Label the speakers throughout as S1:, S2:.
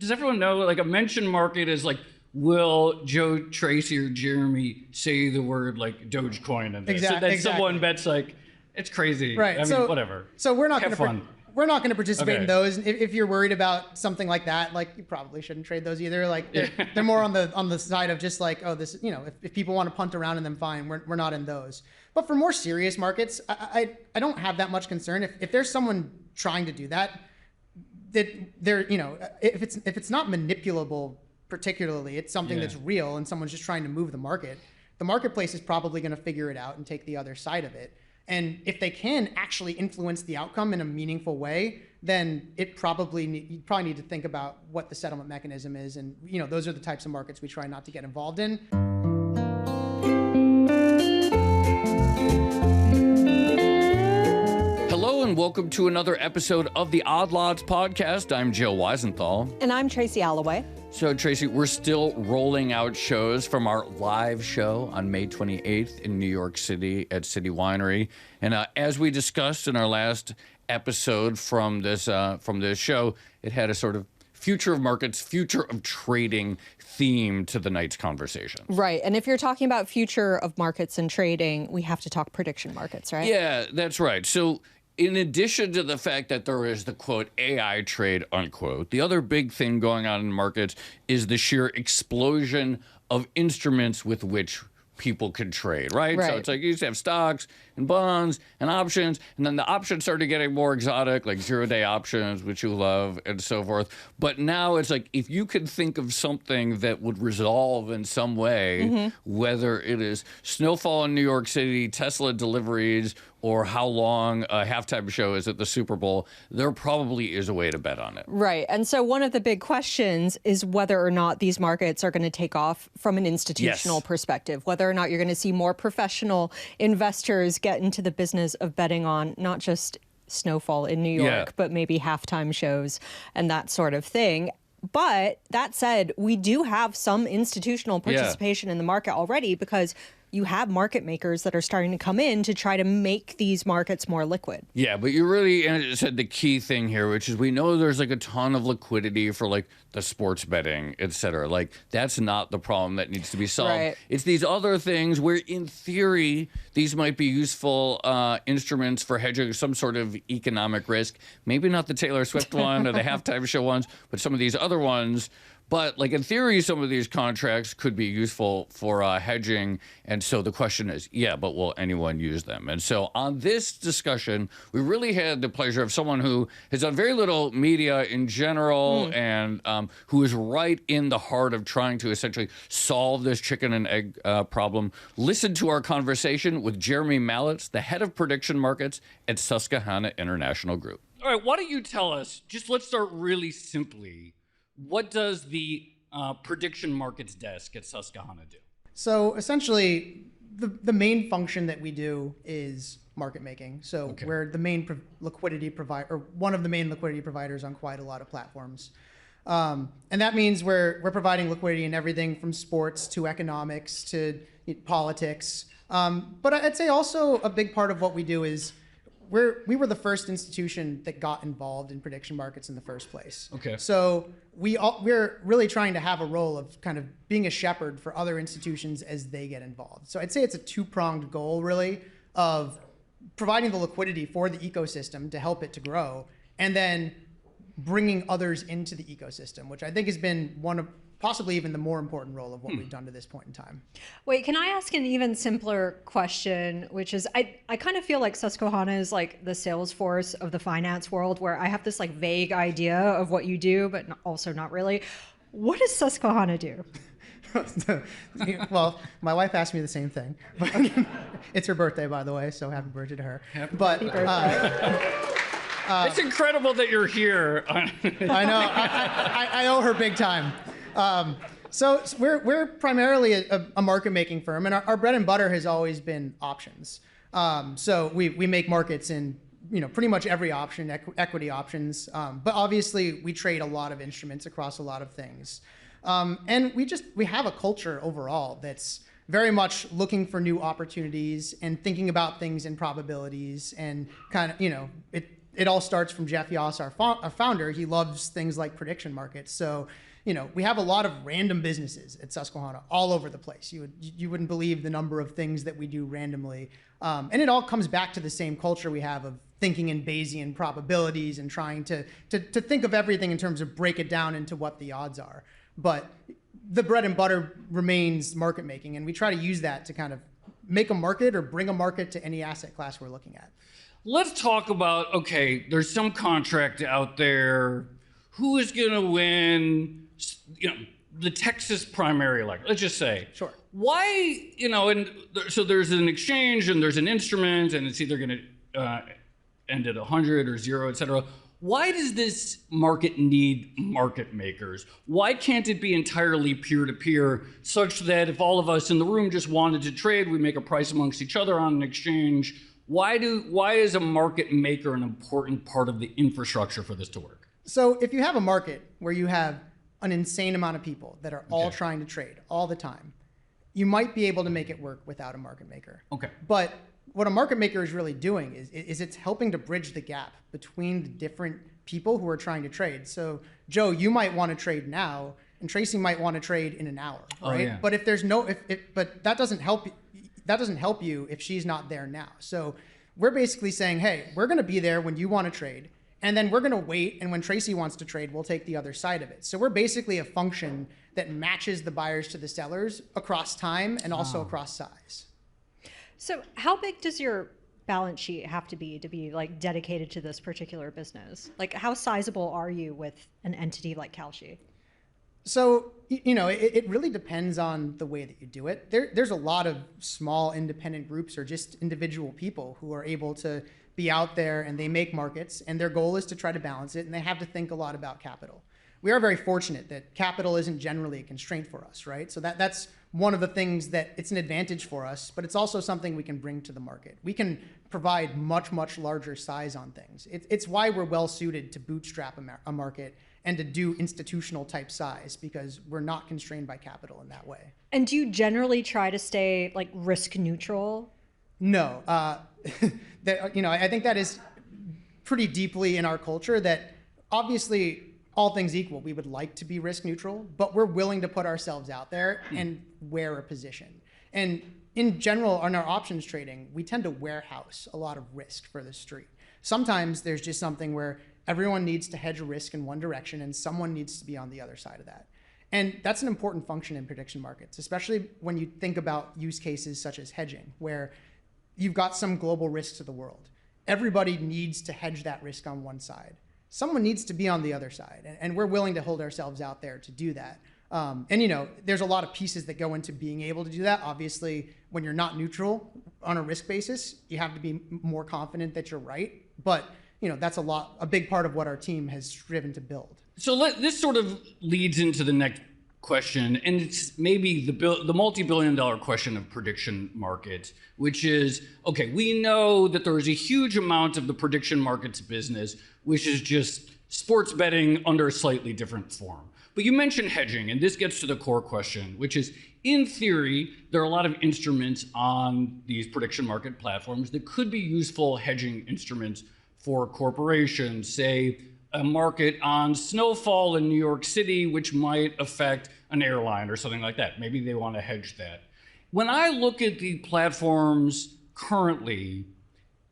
S1: Does everyone know, like, a mention market is like, will Joe Tracy or Jeremy say the word like Dogecoin in this? And then someone bets like, it's crazy.
S2: Right.
S1: I mean, whatever.
S2: So we're not going
S1: to
S2: we're not going to participate in those. If you're worried about something like that, like, you probably shouldn't trade those either. Like, they're more on the side of just like, oh, this, if people want to punt around in them, fine. We're not in those. But for more serious markets, I don't have that much concern. If there's someone trying to do that, that they're, if it's not manipulable, particularly, it's something that's real and someone's just trying to move the market, the marketplace is probably going to figure it out and take the other side of it. And if they can actually influence the outcome in a meaningful way, then you probably need to think about what the settlement mechanism is. And those are the types of markets we try not to get involved in.
S1: Hello and welcome to another episode of the Odd Lots podcast. I'm Joe Weisenthal.
S3: And I'm Tracy Alloway.
S1: So, Tracy, we're still rolling out shows from our live show on May 28th in New York City at City Winery. And as we discussed in our last episode from this show, it had a sort of future of markets, future of trading theme to the night's conversation.
S3: Right. And if you're talking about future of markets and trading, we have to talk prediction markets, right?
S1: Yeah, that's right. So in addition to the fact that there is the, quote, AI trade, unquote, the other big thing going on in markets is the sheer explosion of instruments with which people can trade, right? So it's like you used to have stocks and bonds and options, and then the options started getting more exotic, like zero-day options, which you love, and so forth. But now it's like, if you could think of something that would resolve in some way, whether it is snowfall in New York City, Tesla deliveries, or how long a halftime show is at the Super Bowl, there probably is a way to bet on it.
S3: Right. And so one of the big questions is whether or not these markets are going to take off from an institutional perspective, whether or not you're going to see more professional investors get into the business of betting on not just snowfall in New York, but maybe halftime shows and that sort of thing. But that said, we do have some institutional participation in the market already, because you have market makers that are starting to come in to try to make these markets more liquid. Yeah,
S1: but you really said the key thing here, which is we know there's like a ton of liquidity for like the sports betting, et cetera. Like, that's not the problem that needs to be solved.
S3: Right.
S1: It's these other things where, in theory, these might be useful instruments for hedging some sort of economic risk. Maybe not the Taylor Swift one or the halftime show ones, but some of these other ones. But, like, in theory, some of these contracts could be useful for hedging. And so the question is, but will anyone use them? And so on this discussion, we really had the pleasure of someone who has done very little media in general and who is right in the heart of trying to essentially solve this chicken and egg problem. Listen to our conversation with Jeremy Maletz, the head of prediction markets at Susquehanna International Group. All right, why don't you tell us, let's start really simply, what does the prediction markets desk at Susquehanna do?
S2: So essentially, the main function that we do is market making. So we're the main liquidity provider, or one of the main liquidity providers on quite a lot of platforms. And that means we're providing liquidity in everything from sports to economics to politics. But I'd say also a big part of what we do is we were the first institution that got involved in prediction markets in the first place. So we're really trying to have a role of kind of being a shepherd for other institutions as they get involved. So I'd say it's a two-pronged goal, really, of providing the liquidity for the ecosystem to help it to grow, and then bringing others into the ecosystem, which I think has been one of possibly even the more important role of what we've done to this point in time.
S4: Wait, can I ask an even simpler question, which is, I kind of feel like Susquehanna is like the Salesforce of the finance world, where I have this like vague idea of what you do, but also not really. What does Susquehanna do?
S2: Well, my wife asked me the same thing. It's her birthday, by the way, so happy birthday to her.
S1: Happy birthday. It's incredible that you're here.
S2: I know. I owe her big time. So we're primarily a market making firm, and our bread and butter has always been options. So we make markets in pretty much every option, equity options, but obviously we trade a lot of instruments across a lot of things, and we have a culture overall that's very much looking for new opportunities and thinking about things in probabilities, and kind of it all starts from Jeff Yoss, our founder. He loves things like prediction markets. So, we have a lot of random businesses at Susquehanna all over the place. You wouldn't believe the number of things that we do randomly. And it all comes back to the same culture we have of thinking in Bayesian probabilities and trying to think of everything in terms of break it down into what the odds are. But the bread and butter remains market making, and we try to use that to kind of make a market or bring a market to any asset class we're looking at.
S1: Let's talk about, okay, there's some contract out there. Who is going to win, the Texas primary election? Let's just say.
S2: Sure.
S1: Why, so there's an exchange and there's an instrument and it's either going to end at 100 or 0, et cetera. Why does this market need market makers? Why can't it be entirely peer-to-peer such that if all of us in the room just wanted to trade, we make a price amongst each other on an exchange? Why is a market maker an important part of the infrastructure for this to work?
S2: So if you have a market where you have an insane amount of people that are all trying to trade all the time, you might be able to make it work without a market maker.
S1: Okay.
S2: But what a market maker is really doing is it's helping to bridge the gap between the different people who are trying to trade. So Joe, you might want to trade now, and Tracy might want to trade in an hour, right?
S1: Oh, yeah.
S2: But if there's but that doesn't help you. That doesn't help you if she's not there now. So we're basically saying, hey, we're going to be there when you want to trade, and then we're going to wait, and when Tracy wants to trade, we'll take the other side of it. So we're basically a function that matches the buyers to the sellers across time and also across size.
S4: So how big does your balance sheet have to be like dedicated to this particular business? Like how sizable are you with an entity like Kalshi?
S2: So, it really depends on the way that you do it. There's a lot of small independent groups or just individual people who are able to be out there and they make markets, and their goal is to try to balance it, and they have to think a lot about capital. We are very fortunate that capital isn't generally a constraint for us, right? So that's one of the things that it's an advantage for us, but it's also something we can bring to the market. We can provide much, much larger size on things. It's why we're well suited to bootstrap a market and to do institutional type size, because we're not constrained by capital in that way.
S4: And do you generally try to stay like risk neutral?
S2: No, I think that is pretty deeply in our culture that obviously all things equal, we would like to be risk neutral, but we're willing to put ourselves out there and wear a position. And in general, on our options trading, we tend to warehouse a lot of risk for the street. Sometimes there's just something where everyone needs to hedge a risk in one direction and someone needs to be on the other side of that. And that's an important function in prediction markets, especially when you think about use cases such as hedging, where you've got some global risks of the world. Everybody needs to hedge that risk on one side. Someone needs to be on the other side, and we're willing to hold ourselves out there to do that. There's a lot of pieces that go into being able to do that. Obviously, when you're not neutral on a risk basis, you have to be more confident that you're right. But that's a big part of what our team has striven to build.
S1: So this sort of leads into the next question, and it's maybe the multi-billion-dollar question of prediction markets, which is, okay, we know that there is a huge amount of the prediction markets business, which is just sports betting under a slightly different form. But you mentioned hedging, and this gets to the core question, which is, in theory, there are a lot of instruments on these prediction market platforms that could be useful hedging instruments for corporations, say a market on snowfall in New York City, which might affect an airline or something like that. Maybe they want to hedge that. When I look at the platforms currently,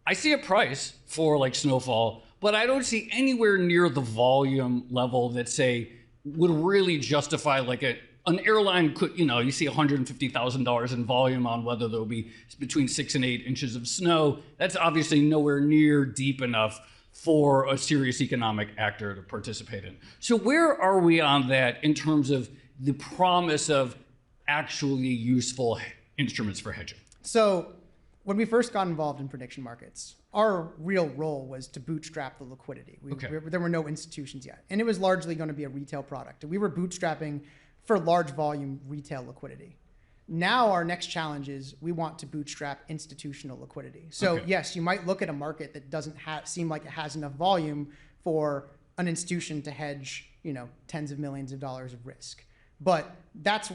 S1: I see a price for like snowfall, but I don't see anywhere near the volume level that, say, would really justify like an airline could, you see $150,000 in volume on whether there'll be between 6 and 8 inches of snow. That's obviously nowhere near deep enough for a serious economic actor to participate in. So where are we on that in terms of the promise of actually useful instruments for hedging?
S2: So when we first got involved in prediction markets, our real role was to bootstrap the liquidity. There were no institutions yet. And it was largely going to be a retail product. We were bootstrapping for large volume retail liquidity. Now our next challenge is we want to bootstrap institutional liquidity. So yes, you might look at a market that doesn't seem like it has enough volume for an institution to hedge, tens of millions of dollars of risk. But that's,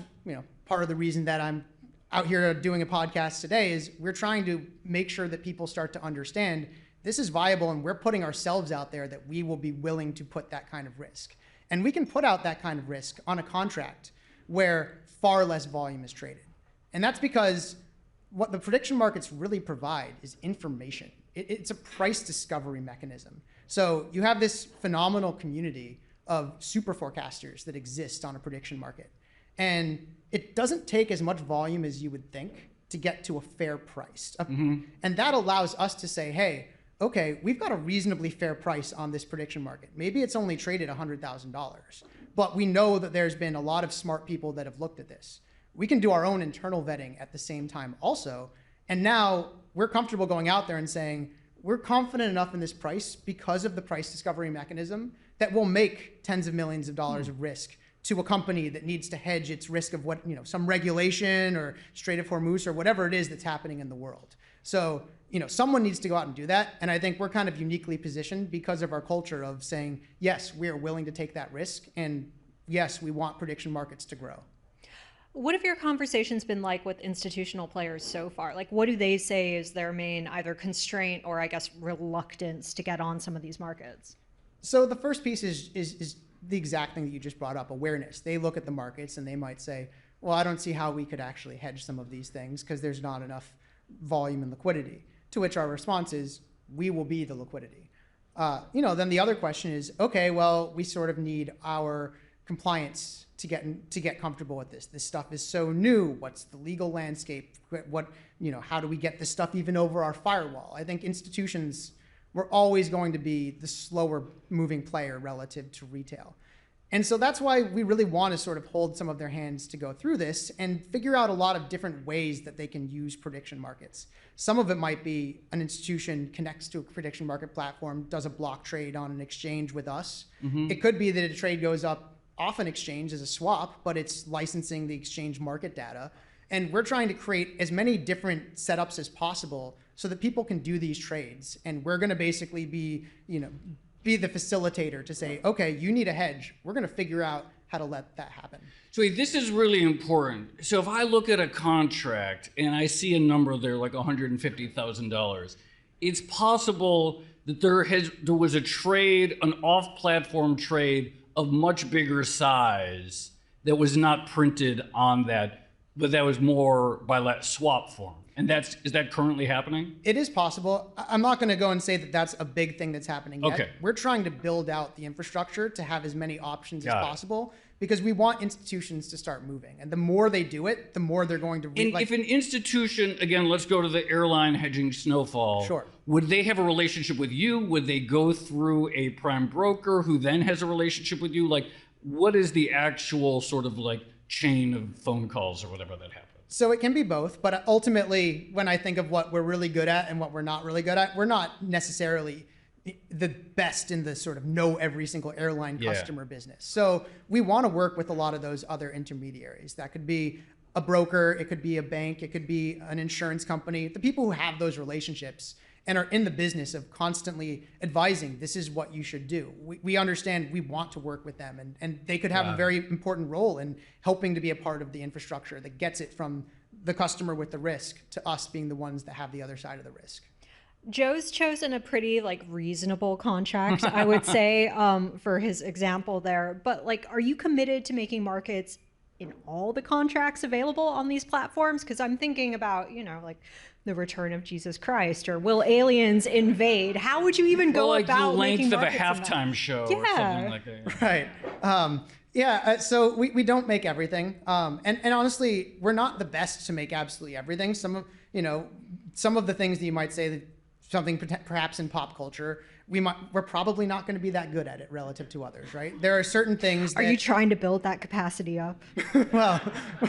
S2: part of the reason that I'm out here doing a podcast today is we're trying to make sure that people start to understand this is viable and we're putting ourselves out there that we will be willing to put that kind of risk. And we can put out that kind of risk on a contract where far less volume is traded. And that's because what the prediction markets really provide is information. It's a price discovery mechanism. So you have this phenomenal community of super forecasters that exist on a prediction market. And it doesn't take as much volume as you would think to get to a fair price. And that allows us to say, hey, okay, we've got a reasonably fair price on this prediction market. Maybe it's only traded $100,000, but we know that there's been a lot of smart people that have looked at this. We can do our own internal vetting at the same time also. And now we're comfortable going out there and saying, we're confident enough in this price because of the price discovery mechanism that we'll make tens of millions of dollars of risk to a company that needs to hedge its risk of what, some regulation or Strait of Hormuz or whatever it is that's happening in the world. So, someone needs to go out and do that. And I think we're kind of uniquely positioned because of our culture of saying, yes, we are willing to take that risk. And yes, we want prediction markets to grow.
S4: What have your conversations been like with institutional players so far? Like, what do they say is their main either constraint or, I guess, reluctance to get on some of these markets?
S2: So the first piece is the exact thing that you just brought up, awareness. They look at the markets and they might say, well, I don't see how we could actually hedge some of these things because there's not enough volume and liquidity. To which our response is, we will be the liquidity. Then the other question is, okay, well, we sort of need our compliance to get comfortable with this. This stuff is so new. What's the legal landscape? How do we get this stuff even over our firewall? I think institutions were always going to be the slower moving player relative to retail. And so that's why we really want to sort of hold some of their hands to go through this and figure out a lot of different ways that they can use prediction markets. Some of it might be an institution connects to a prediction market platform, does a block trade on an exchange with us. It could be that a trade goes up off an exchange as a swap, but it's licensing the exchange market data. And we're trying to create as many different setups as possible so that people can do these trades. And we're going to basically be the facilitator to say, okay, you need a hedge. We're going to figure out how to let that happen.
S5: So this is really important. So if I look at a contract and I see a number there like $150,000, it's possible that there was a trade, an off-platform trade of much bigger size that was not printed on that, but that was more by swap form. And is that currently happening?
S2: It is possible. I'm not going to go and say that that's a big thing that's happening yet.
S5: Okay.
S2: We're trying to build out the infrastructure to have as many options as possible because we want institutions to start moving. And the more they do it, the more they're going to...
S5: If an institution, again, let's go to the airline hedging Snowfall.
S2: Sure.
S5: Would they have a relationship with you? Would they go through a prime broker who then has a relationship with you? Like, what is the actual sort of chain of phone calls or whatever that happens?
S2: So it can be both, but ultimately, when I think of what we're really good at and what we're not really good at, we're not necessarily the best in the sort of know every single airline customer business. So we want to work with a lot of those other intermediaries. That could be a broker, it could be a bank, it could be an insurance company. The people who have those relationships and are in the business of constantly advising, this is what you should do. We understand we want to work with them, and they could have a very important role in helping to be a part of the infrastructure that gets it from the customer with the risk to us being the ones that have the other side of the risk.
S4: Joe's chosen a pretty reasonable contract, I would say, for his example there. But are you committed to making markets in all the contracts available on these platforms? Because I'm thinking about, the return of Jesus Christ, or will aliens invade? How would you even go about
S5: the
S4: making
S5: length of a
S4: markets
S5: halftime show or something like that?
S2: Right. So we don't make everything. And honestly, we're not the best to make absolutely everything. Some of the things that you might say that something perhaps in pop culture, we're probably not going to be that good at it relative to others, right? There are certain things that...
S4: Are you trying to build that capacity up?
S2: well,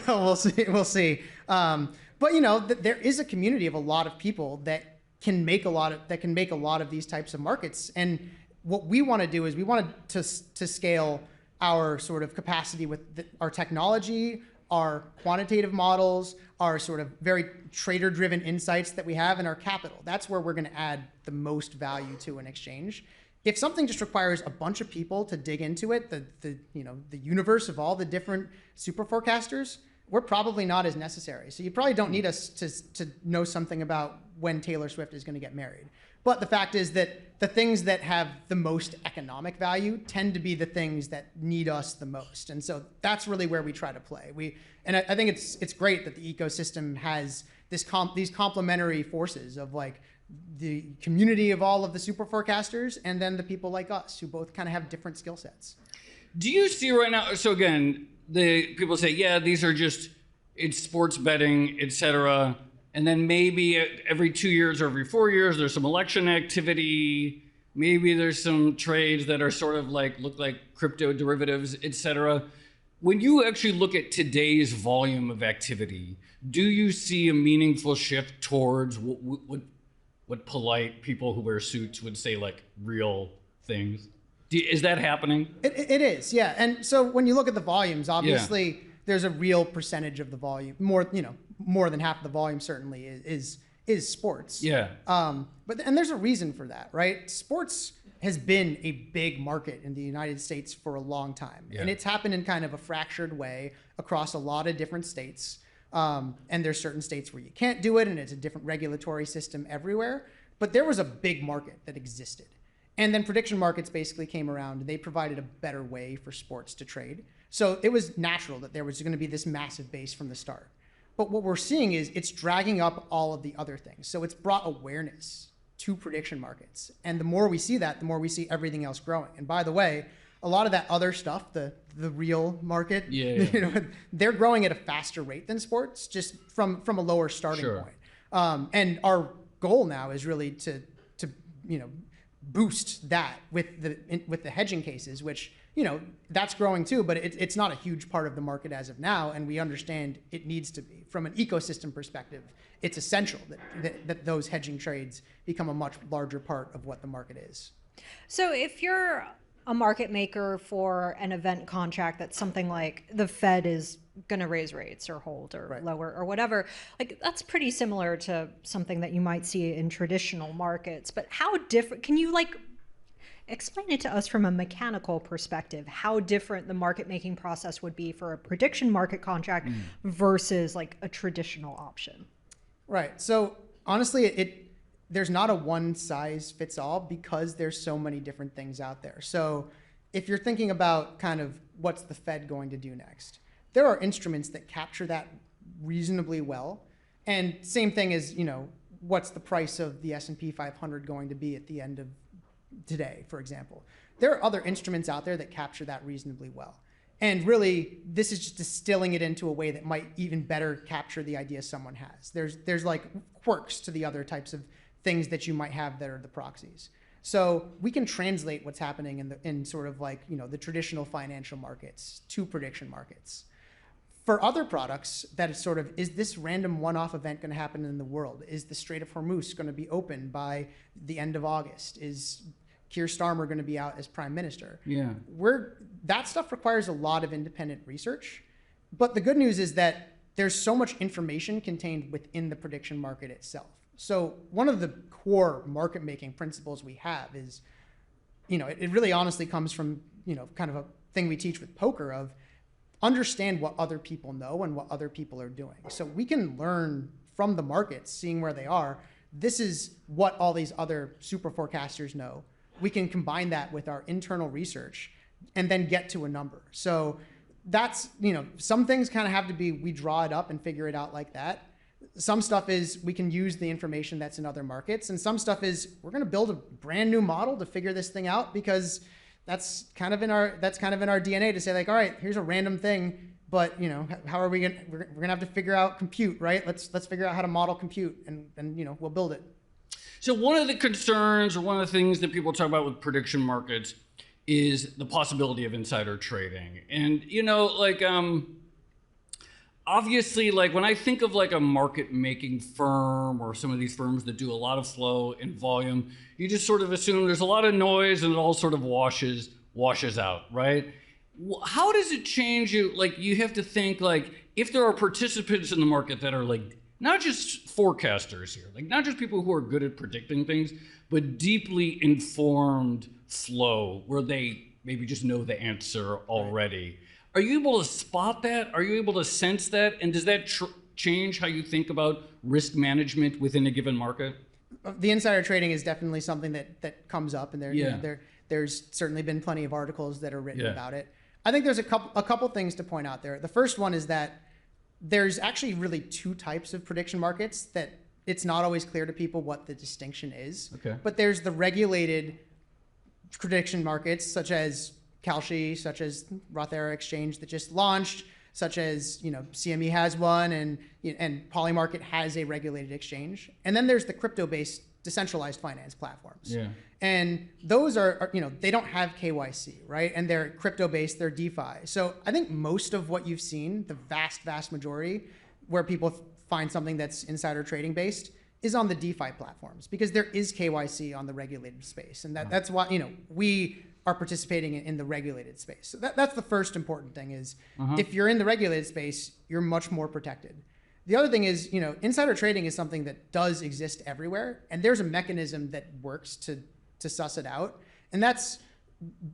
S2: we'll see. But there is a community of a lot of people that can make a lot of these types of markets. And what we want to do is we want to scale our sort of capacity with our technology, our quantitative models, our sort of very trader-driven insights that we have, and our capital. That's where we're going to add the most value to an exchange. If something just requires a bunch of people to dig into it, the universe of all the different super forecasters, we're probably not as necessary. So you probably don't need us to know something about when Taylor Swift is going to get married. But the fact is that the things that have the most economic value tend to be the things that need us the most. And so that's really where we try to play. I think it's great that the ecosystem has these complementary forces of like the community of all of the super forecasters and then the people like us who both kind of have different skill sets.
S5: Do you see right now, so again, the people say, yeah, these are just, it's sports betting, etc. And then maybe every 2 years or every 4 years, there's some election activity. Maybe there's some trades that are sort of like, look like crypto derivatives, etc. When you actually look at today's volume of activity, do you see a meaningful shift towards what polite people who wear suits would say, like real things? Is that happening?
S2: It is, yeah. And so when you look at the volumes, obviously there's a real percentage of the volume, more than half of the volume certainly is sports.
S5: Yeah.
S2: And there's a reason for that, right? Sports has been a big market in the United States for a long time. Yeah. And it's happened in kind of a fractured way across a lot of different states. And there's certain states where you can't do it and it's a different regulatory system everywhere. But there was a big market that existed. And then prediction markets basically came around and they provided a better way for sports to trade. So it was natural that there was going to be this massive base from the start. But what we're seeing is it's dragging up all of the other things. So it's brought awareness to prediction markets. And the more we see that, the more we see everything else growing. And by the way, a lot of that other stuff, the real market, they're growing at a faster rate than sports, just from a lower starting point. And our goal now is really to boost that with the hedging cases, which that's growing too, but it's not a huge part of the market as of now, and we understand it needs to be. From an ecosystem perspective, it's essential that those hedging trades become a much larger part of what the market is.
S4: So if you're a market maker for an event contract that's something like the Fed is going to raise rates or hold or lower or whatever, like that's pretty similar to something that you might see in traditional markets. But how different, can you explain it to us from a mechanical perspective, how different the market making process would be for a prediction market contract versus like a traditional option?
S2: Right. So honestly, there's not a one size fits all because there's so many different things out there. So if you're thinking about kind of what's the Fed going to do next, there are instruments that capture that reasonably well. And same thing as, what's the price of the S&P 500 going to be at the end of today, for example. There are other instruments out there that capture that reasonably well. And really, this is just distilling it into a way that might even better capture the idea someone has. There's like quirks to the other types of things that you might have that are the proxies. So we can translate what's happening in sort of like, the traditional financial markets to prediction markets. For other products, that is sort of, is this random one-off event going to happen in the world? Is the Strait of Hormuz going to be open by the end of August? Is Keir Starmer going to be out as prime minister?
S5: Yeah.
S2: That stuff requires a lot of independent research. But the good news is that there's so much information contained within the prediction market itself. So one of the core market making principles we have is, it really honestly comes from, kind of a thing we teach with poker of understand what other people know and what other people are doing. So we can learn from the markets, seeing where they are. This is what all these other super forecasters know. We can combine that with our internal research and then get to a number. So that's, some things kind of have to be, we draw it up and figure it out like that. Some stuff is we can use the information that's in other markets, and some stuff is we're going to build a brand new model to figure this thing out because that's kind of in our DNA to say like, all right, here's a random thing, but how are we going? We're going to have to figure out compute, right? Let's figure out how to model compute, and we'll build it.
S5: So one of the concerns, or one of the things that people talk about with prediction markets, is the possibility of insider trading, and obviously, like when I think of like a market making firm or some of these firms that do a lot of flow and volume, you just sort of assume there's a lot of noise and it all sort of washes out, right? How does it change you? Like you have to think like if there are participants in the market that are like not just forecasters here, like not just people who are good at predicting things, but deeply informed flow where they maybe just know the answer already. Are you able to spot that? Are you able to sense that? And does that change how you think about risk management within a given market?
S2: the insider trading is definitely something that comes up, and
S5: Yeah.
S2: there's certainly been plenty of articles that are written
S5: Yeah.
S2: about it. I think there's a couple things to point out there. The first one is that there's actually really two types of prediction markets that it's not always clear to people what the distinction is.
S5: Okay.
S2: But there's the regulated prediction markets, such as Kalshi, such as Rothera Exchange that just launched, such as CME has one, and Polymarket has a regulated exchange. And then there's the crypto-based decentralized finance platforms.
S5: Yeah.
S2: And those are they don't have KYC, right? And they're crypto-based, they're DeFi. So I think most of what you've seen, the vast majority, where people find something that's insider trading based, is on the DeFi platforms, because there is KYC on the regulated space. And that's why, we are participating in the regulated space. So that's the first important thing is if you're in the regulated space, you're much more protected. The other thing is, insider trading is something that does exist everywhere, and there's a mechanism that works to suss it out, and that's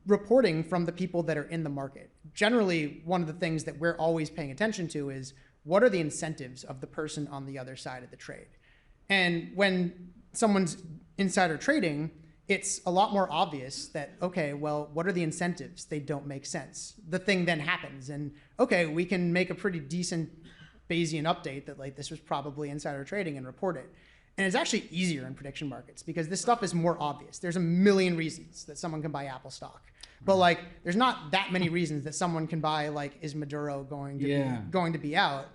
S2: reporting from the people that are in the market. Generally, one of the things that we're always paying attention to is what are the incentives of the person on the other side of the trade. And when someone's insider trading, it's a lot more obvious that, okay, well, what are the incentives? They don't make sense. The thing then happens, and okay, we can make a pretty decent Bayesian update that like this was probably insider trading and report it. And it's actually easier in prediction markets because this stuff is more obvious. There's a million reasons that someone can buy Apple stock, but like there's not that many reasons that someone can buy like is Maduro going to be out.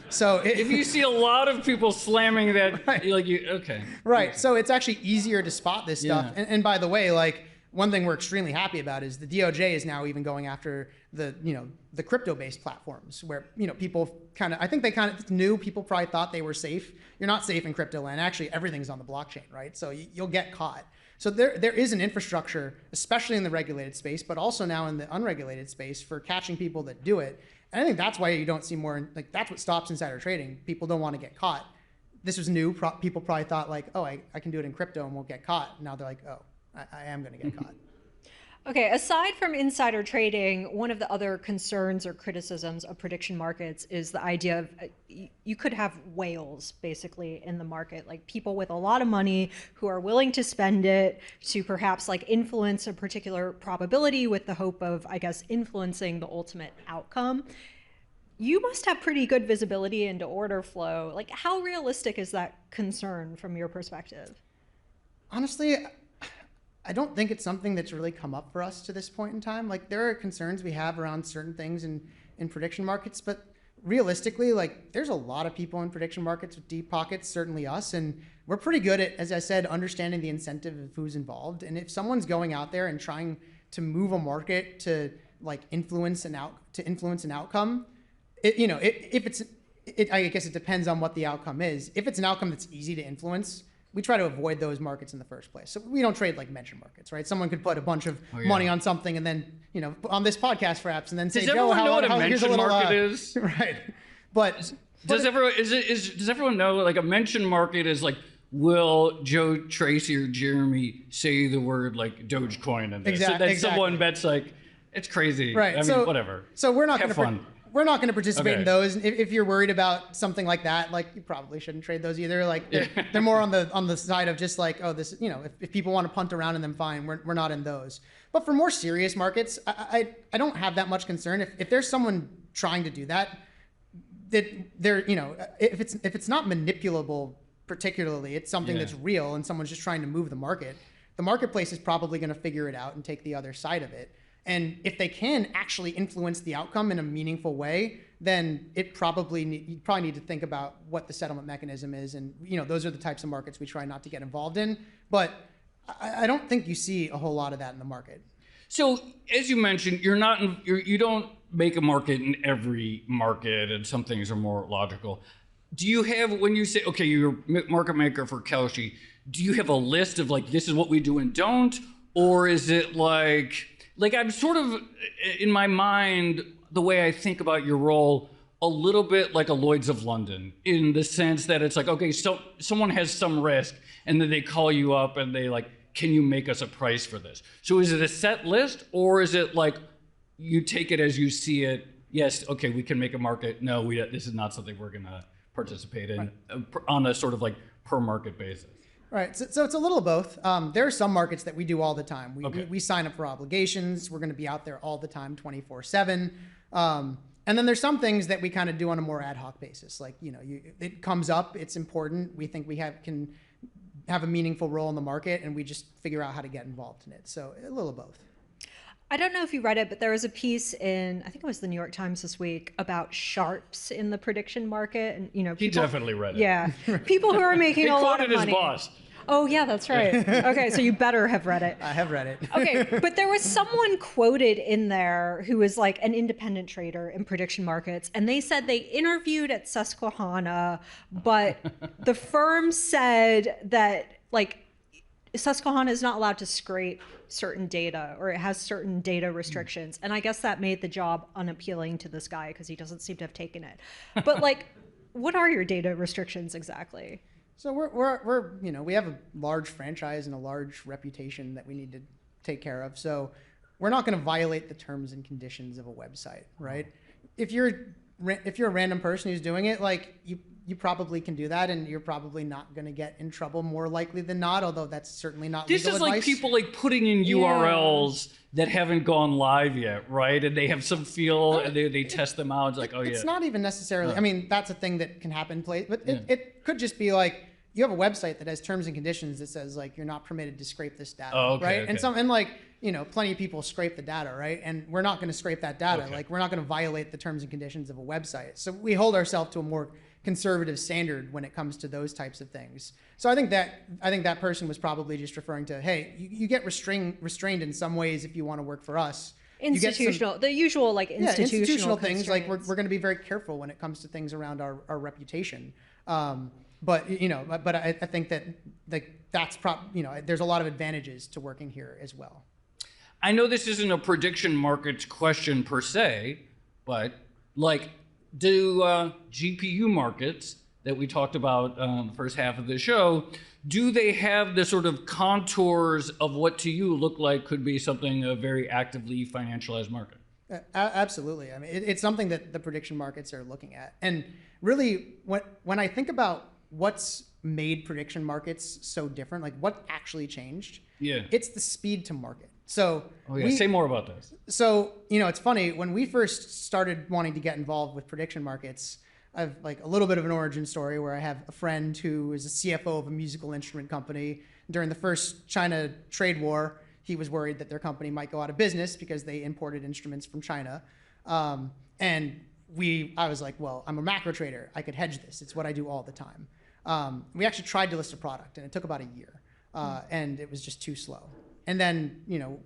S2: So
S5: If you see a lot of people slamming that,
S2: Right.
S5: okay.
S2: Right. So it's actually easier to spot this stuff.
S5: Yeah.
S2: And by the way, like one thing we're extremely happy about is the DOJ is now even going after the crypto-based platforms where, people I think they knew people probably thought they were safe. You're not safe in crypto land. Actually, everything's on the blockchain, right? So you'll get caught. So there is an infrastructure, especially in the regulated space, but also now in the unregulated space for catching people that do it. And I think that's why you don't see more, like that's what stops insider trading. People don't want to get caught. This was new. People probably thought like, oh, I can do it in crypto and won't get caught. Now they're like, oh, I am going to get caught.
S4: Okay, aside from insider trading, one of the other concerns or criticisms of prediction markets is the idea of you could have whales basically in the market, like people with a lot of money who are willing to spend it to perhaps like influence a particular probability with the hope of, I guess, influencing the ultimate outcome. You must have pretty good visibility into order flow. Like, how realistic is that concern from your perspective?
S2: Honestly, I don't think it's something that's really come up for us to this point in time. Like there are concerns we have around certain things in prediction markets, but realistically, like there's a lot of people in prediction markets with deep pockets, certainly us, and we're pretty good at, as I said, understanding the incentive of who's involved. And if someone's going out there and trying to move a market to like influence an outcome, I guess it depends on what the outcome is. If it's an outcome that's easy to influence, we try to avoid those markets in the first place. So we don't trade like mention markets, right? Someone could put a bunch of money on something and then, on this podcast perhaps, and then say,
S5: Does everyone know what a mention market is?
S2: Right. But
S5: Does everyone know like a mention market is like, will Joe Tracy or Jeremy say the word like Dogecoin and this? So then someone bets like, it's crazy.
S2: Right.
S5: I mean, whatever.
S2: So we're not going to we're not going to participate in those. If you're worried about something like that, like you probably shouldn't trade those either. Like they're more on the side of just like, oh, this, if people want to punt around in them, fine. We're not in those. But for more serious markets, I don't have that much concern. If there's someone trying to do that, if it's not manipulable particularly, it's something that's real and someone's just trying to move the market. The marketplace is probably going to figure it out and take the other side of it. And if they can actually influence the outcome in a meaningful way, then you probably need to think about what the settlement mechanism is. And those are the types of markets we try not to get involved in. But I don't think you see a whole lot of that in the market.
S5: So as you mentioned, you don't make a market in every market, and some things are more logical. Do you have, when you say, okay, you're a market maker for Kalshi, do you have a list of like, this is what we do and don't? Or is it like I'm sort of, in my mind, the way I think about your role, a little bit like a Lloyd's of London, in the sense that it's like, okay, so someone has some risk, and then they call you up and they like, can you make us a price for this? So is it a set list, or is it like you take it as you see it? Yes, okay, we can make a market. No, this is not something we're going to participate in on a sort of like per market basis.
S2: Right. So it's a little of both. There are some markets that we do all the time. We sign up for obligations. We're going to be out there all the time, 24/7. And then there's some things that we kind of do on a more ad hoc basis. Like, it comes up, it's important. We think we can have a meaningful role in the market, and we just figure out how to get involved in it. So a little of both.
S4: I don't know if you read it, but there was a piece in, I think it was the New York Times this week, about sharps in the prediction market. And,
S5: he definitely read it.
S4: Yeah. People who are making a lot of money.
S5: He quoted his boss.
S4: Oh, yeah, that's right. Okay, so you better have read it.
S2: I have read it.
S4: Okay, but there was someone quoted in there who was like an independent trader in prediction markets, and they said they interviewed at Susquehanna, but the firm said that Susquehanna is not allowed to scrape certain data, or it has certain data restrictions. And I guess that made the job unappealing to this guy because he doesn't seem to have taken it. But what are your data restrictions exactly?
S2: So we're we have a large franchise and a large reputation that we need to take care of. So we're not going to violate the terms and conditions of a website, right? If you're a random person who's doing it, you probably can do that, and you're probably not going to get in trouble more likely than not, although that's certainly not legal advice.
S5: This is like people putting in URLs that haven't gone live yet, right? And they have some feel, and they test them out. It's like,
S2: It's not even necessarily, I mean, that's a thing that can happen, but it could just be like, you have a website that has terms and conditions that says you're not permitted to scrape this data, right? Okay. And plenty of people scrape the data, right? And we're not going to scrape that data. Okay. We're not going to violate the terms and conditions of a website. So we hold ourselves to a more conservative standard when it comes to those types of things. So I think that person was probably just referring to, hey, you get restrained in some ways if you want to work for us.
S4: Institutional, the usual institutional
S2: things. We're going to be very careful when it comes to things around our reputation. But I think that that's there's a lot of advantages to working here as well.
S5: I know this isn't a prediction markets question per se, but do GPU markets that we talked about the first half of the show, do they have the sort of contours of what to you look like could be something a very actively financialized market?
S2: Absolutely. I mean, it's something that the prediction markets are looking at. And really, when I think about what's made prediction markets so different, what actually changed, it's the speed to market. So
S5: say more about this.
S2: So, it's funny, when we first started wanting to get involved with prediction markets, I have a little bit of an origin story where I have a friend who is a CFO of a musical instrument company. During the first China trade war, he was worried that their company might go out of business because they imported instruments from China. And I was like, well, I'm a macro trader. I could hedge this. It's what I do all the time. We actually tried to list a product, and it took about a year. And it was just too slow. And then,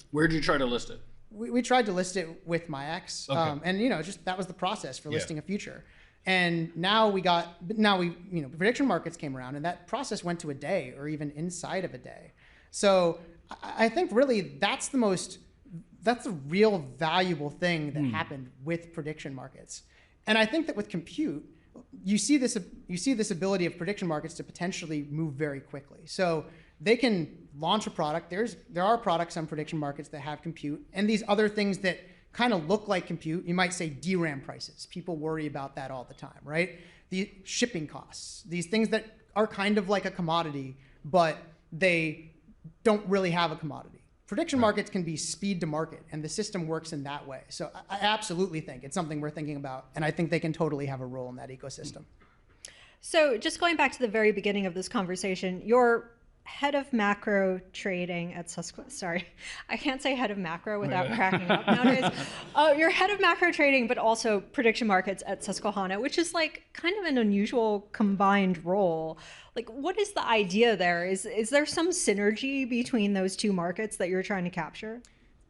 S5: where'd you try to list it?
S2: We tried to list it with my ex. Okay. And, that was the process for listing a future. And now prediction markets came around, and that process went to a day or even inside of a day. So I think really that's the real valuable thing that happened with prediction markets. And I think that with compute, you see this ability of prediction markets to potentially move very quickly. So they can launch a product. There are products on prediction markets that have compute, and these other things that kind of look like compute. You might say DRAM prices. People worry about that all the time, right? The shipping costs, these things that are kind of like a commodity, but they don't really have a commodity. Prediction markets can be speed to market, and the system works in that way. So I absolutely think it's something we're thinking about, and I think they can totally have a role in that ecosystem.
S4: So just going back to the very beginning of this conversation, you're head of macro trading at Susquehanna. Sorry, I can't say head of macro without cracking up nowadays. You're head of macro trading, but also prediction markets at Susquehanna, which is kind of an unusual combined role. What is the idea there? Is there some synergy between those two markets that you're trying to capture?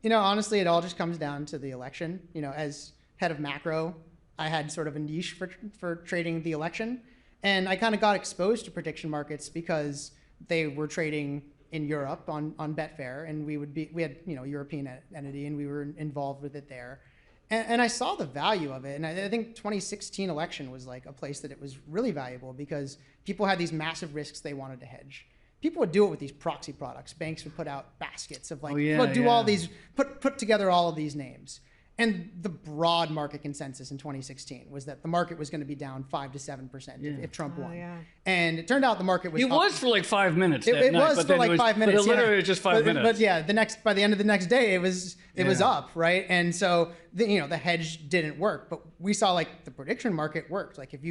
S2: Honestly, it all just comes down to the election. As head of macro, I had sort of a niche for trading the election, and I kind of got exposed to prediction markets because they were trading in Europe on Betfair, and we had European entity, and we were involved with it there. And I saw the value of it. And I think 2016 election was a place that it was really valuable because people had these massive risks they wanted to hedge. People would do it with these proxy products. Banks would put out baskets of all these, put together all of these names. And the broad market consensus in 2016 was that the market was going to be down 5 to 7% if Trump won.
S4: Yeah.
S2: And it turned out the market was
S5: It
S2: up.
S5: was for like 5 minutes.
S2: It was for like 5 minutes.
S5: But it literally was just 5 minutes.
S2: But yeah, by the end of the next day, it was up, right? And so the hedge didn't work, but we saw like the prediction market worked. Like if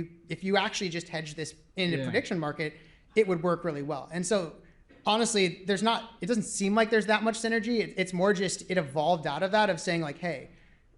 S2: you actually just hedge this in the prediction market, it would work really well. And so honestly, it doesn't seem like there's that much synergy. It's more just it evolved out of that of saying like, hey,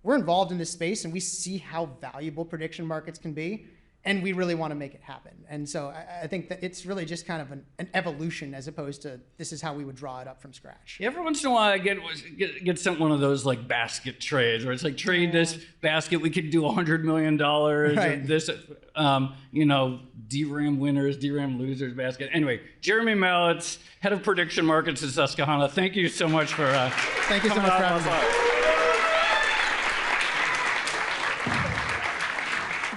S2: we're involved in this space and we see how valuable prediction markets can be, and we really want to make it happen. And so I think that it's really just kind of an evolution as opposed to this is how we would draw it up from scratch.
S5: Every once in a while, I get sent one of those like basket trades where it's like trade this basket, we could do $100 million
S2: Right.
S5: of this, DRAM winners, DRAM losers basket. Anyway, Jeremy Maletz, head of prediction markets at Susquehanna. Thank you so much for
S2: Thank you so much for having me.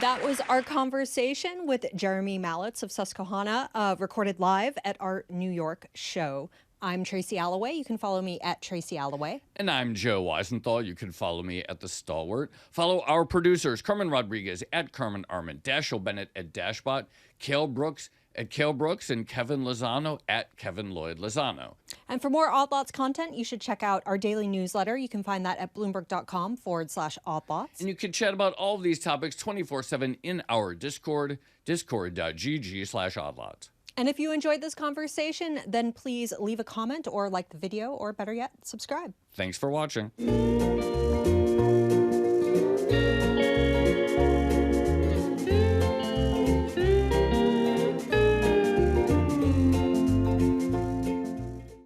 S3: That was our conversation with Jeremy Maletz of Susquehanna, recorded live at our New York show. I'm Tracy Alloway. You can follow me at Tracy Alloway.
S1: And I'm Joe Weisenthal. You can follow me at The Stalwart. Follow our producers, Carmen Rodriguez at Carmen Arment, Dashiell Bennett at Dashbot, Cale Brooks at Cale Brooks, and Kevin Lozano at Kevin Lloyd Lozano.
S3: And for more Odd Lots content, you should check out our daily newsletter. You can find that at Bloomberg.com/Odd Lots.
S1: And you can chat about all of these topics 24/7 in our Discord, discord.gg/Odd Lots.
S3: And if you enjoyed this conversation, then please leave a comment or like the video, or better yet, subscribe.
S1: Thanks for watching.